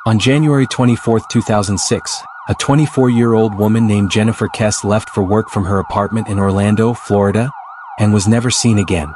On January 24, 2006, a 24-year-old woman named Jennifer Kesse left for work from her apartment in Orlando, Florida, and was never seen again.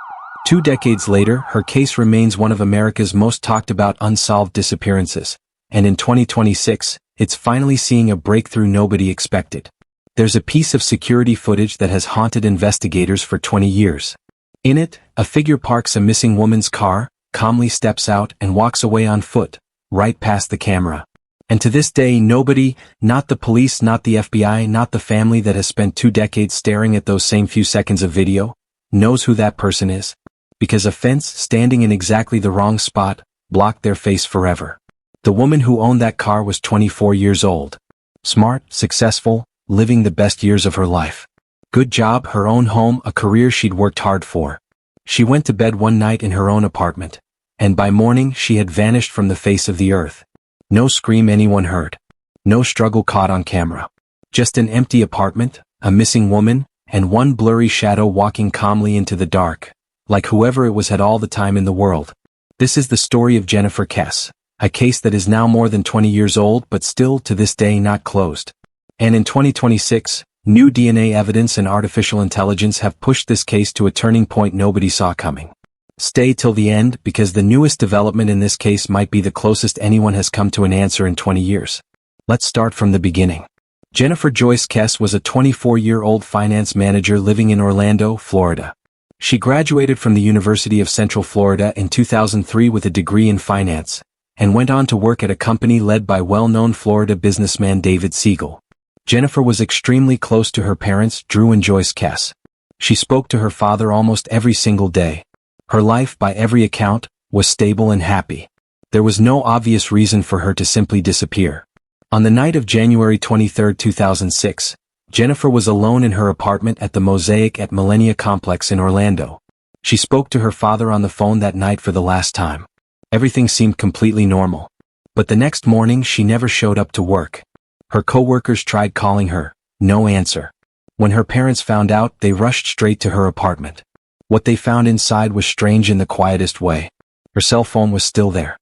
2 decades later, her case remains one of America's most talked about unsolved disappearances, and in 2026, it's finally seeing a breakthrough nobody expected. There's a piece of security footage that has haunted investigators for 20 years. In it, a figure parks a missing woman's car, calmly steps out and walks away on foot, right past the camera. And to this day nobody, not the police, not the FBI, not the family that has spent 2 decades staring at those same few seconds of video, knows who that person is. Because a fence standing in exactly the wrong spot blocked their face forever. The woman who owned that car was 24 years old. Smart, successful, living the best years of her life. Good job, her own home, a career she'd worked hard for. She went to bed one night in her own apartment, and by morning she had vanished from the face of the earth. No scream anyone heard. No struggle caught on camera. Just an empty apartment, a missing woman, and one blurry shadow walking calmly into the dark, like whoever it was had all the time in the world. This is the story of Jennifer Kesse, a case that is now more than 20 years old but still to this day not closed. And in 2026, new DNA evidence and artificial intelligence have pushed this case to a turning point nobody saw coming. Stay till the end because the newest development in this case might be the closest anyone has come to an answer in 20 years. Let's start from the beginning. Jennifer Joyce Kesse was a 24-year-old finance manager living in Orlando, Florida. She graduated from the University of Central Florida in 2003 with a degree in finance, and went on to work at a company led by well-known Florida businessman David Siegel. Jennifer was extremely close to her parents, Drew and Joyce Kesse. She spoke to her father almost every single day. Her life, by every account, was stable and happy. There was no obvious reason for her to simply disappear. On the night of January 23, 2006, Jennifer was alone in her apartment at the Mosaic at Millenia Complex in Orlando. She spoke to her father on the phone that night for the last time. Everything seemed completely normal. But the next morning she never showed up to work. Her co-workers tried calling her, no answer. When her parents found out, they rushed straight to her apartment. What they found inside was strange in the quietest way. Her cell phone was still there.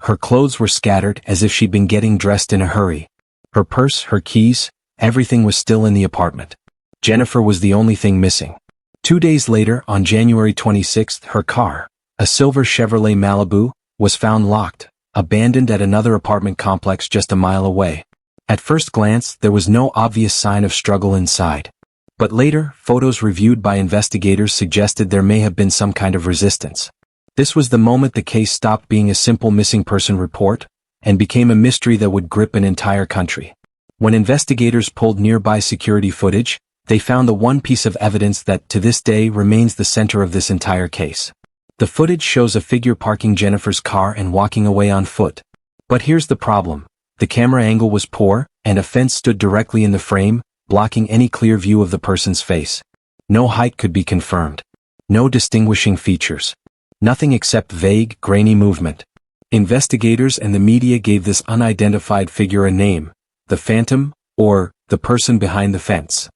Her clothes were scattered as if she'd been getting dressed in a hurry. Her purse, her keys, everything was still in the apartment. Jennifer was the only thing missing. 2 days later, on January 26th, her car, a silver Chevrolet Malibu, was found locked, abandoned at another apartment complex just a mile away. At first glance, there was no obvious sign of struggle inside. But later, photos reviewed by investigators suggested there may have been some kind of resistance. This was the moment the case stopped being a simple missing person report and became a mystery that would grip an entire country. When investigators pulled nearby security footage, they found the one piece of evidence that, to this day, remains the center of this entire case. The footage shows a figure parking Jennifer's car and walking away on foot. But here's the problem. The camera angle was poor, and a fence stood directly in the frame, blocking any clear view of the person's face. No height could be confirmed. No distinguishing features. Nothing except vague, grainy movement. Investigators and the media gave this unidentified figure a name, the Phantom, or the person behind the fence.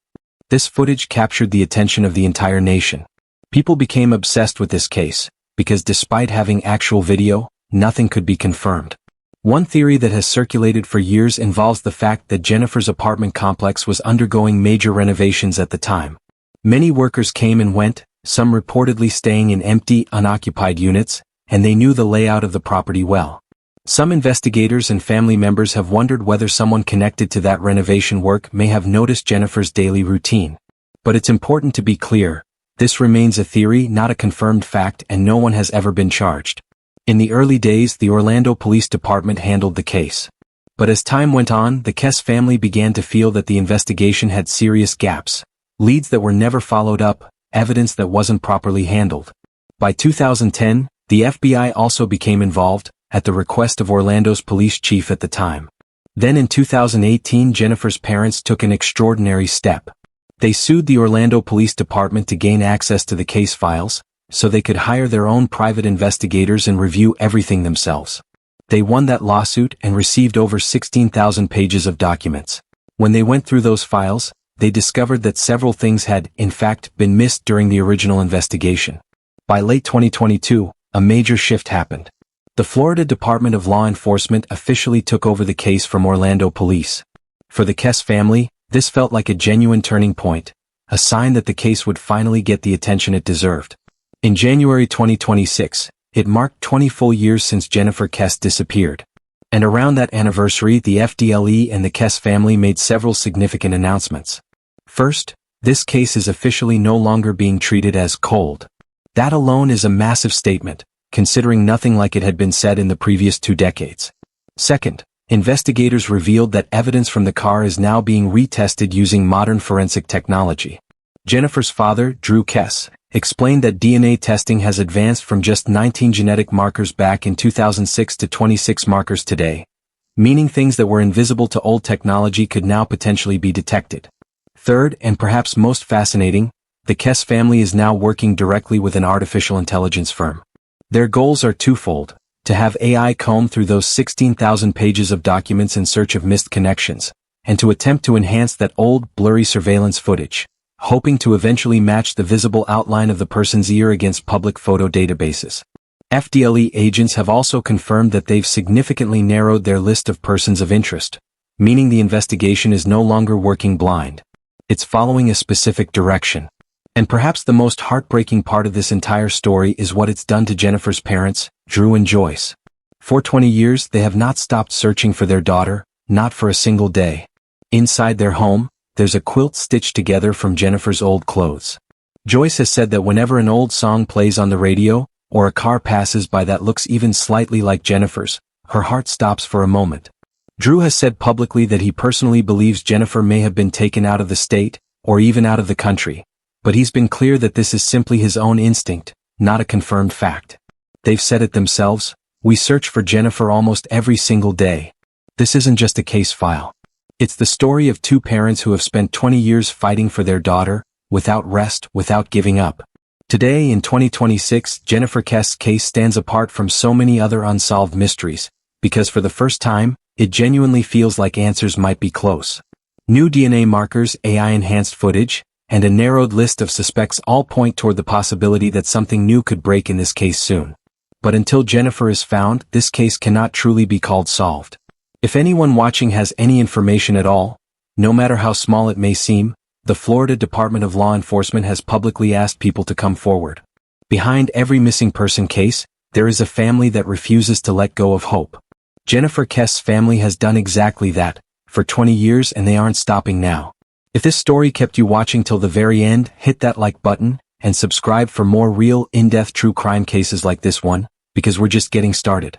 This footage captured the attention of the entire nation. People became obsessed with this case, because despite having actual video, nothing could be confirmed. One theory that has circulated for years involves the fact that Jennifer's apartment complex was undergoing major renovations at the time. Many workers came and went, some reportedly staying in empty, unoccupied units, and they knew the layout of the property well. Some investigators and family members have wondered whether someone connected to that renovation work may have noticed Jennifer's daily routine. But it's important to be clear, this remains a theory, not a confirmed fact, and no one has ever been charged. In the early days, the Orlando Police Department handled the case. But as time went on, the Kesse family began to feel that the investigation had serious gaps, leads that were never followed up, evidence that wasn't properly handled. By 2010, the FBI also became involved, at the request of Orlando's police chief at the time. Then in 2018, Jennifer's parents took an extraordinary step. They sued the Orlando Police Department to gain access to the case files, so they could hire their own private investigators and review everything themselves. They won that lawsuit and received over 16,000 pages of documents. When they went through those files, they discovered that several things had, in fact, been missed during the original investigation. By late 2022, a major shift happened. The Florida Department of Law Enforcement officially took over the case from Orlando police. For the Kesse family, this felt like a genuine turning point, a sign that the case would finally get the attention it deserved. In January 2026, it marked 20 full years since Jennifer Kesse disappeared. And around that anniversary, the FDLE and the Kesse family made several significant announcements. First, this case is officially no longer being treated as cold. That alone is a massive statement, considering nothing like it had been said in the previous 2 decades. Second, investigators revealed that evidence from the car is now being retested using modern forensic technology. Jennifer's father, Drew Kesse, explained that DNA testing has advanced from just 19 genetic markers back in 2006 to 26 markers today, meaning things that were invisible to old technology could now potentially be detected. Third, and perhaps most fascinating, the Kesse family is now working directly with an artificial intelligence firm. Their goals are twofold: to have AI comb through those 16,000 pages of documents in search of missed connections, and to attempt to enhance that old, blurry surveillance footage, hoping to eventually match the visible outline of the person's ear against public photo databases. FDLE agents have also confirmed that they've significantly narrowed their list of persons of interest, meaning the investigation is no longer working blind. It's following a specific direction. And perhaps the most heartbreaking part of this entire story is what it's done to Jennifer's parents, Drew and Joyce. For 20 years, they have not stopped searching for their daughter, not for a single day. Inside their home, there's a quilt stitched together from Jennifer's old clothes. Joyce has said that whenever an old song plays on the radio, or a car passes by that looks even slightly like Jennifer's, her heart stops for a moment. Drew has said publicly that he personally believes Jennifer may have been taken out of the state, or even out of the country. But he's been clear that this is simply his own instinct, not a confirmed fact. They've said it themselves: we search for Jennifer almost every single day. This isn't just a case file. It's the story of 2 parents who have spent 20 years fighting for their daughter, without rest, without giving up. Today in 2026, Jennifer Kesse's case stands apart from so many other unsolved mysteries, because for the first time, it genuinely feels like answers might be close. New DNA markers, AI-enhanced footage, and a narrowed list of suspects all point toward the possibility that something new could break in this case soon. But until Jennifer is found, this case cannot truly be called solved. If anyone watching has any information at all, no matter how small it may seem, the Florida Department of Law Enforcement has publicly asked people to come forward. Behind every missing person case, there is a family that refuses to let go of hope. Jennifer Kesse's family has done exactly that, for 20 years, and they aren't stopping now. If this story kept you watching till the very end, hit that like button, and subscribe for more real, in-depth true crime cases like this one, because we're just getting started.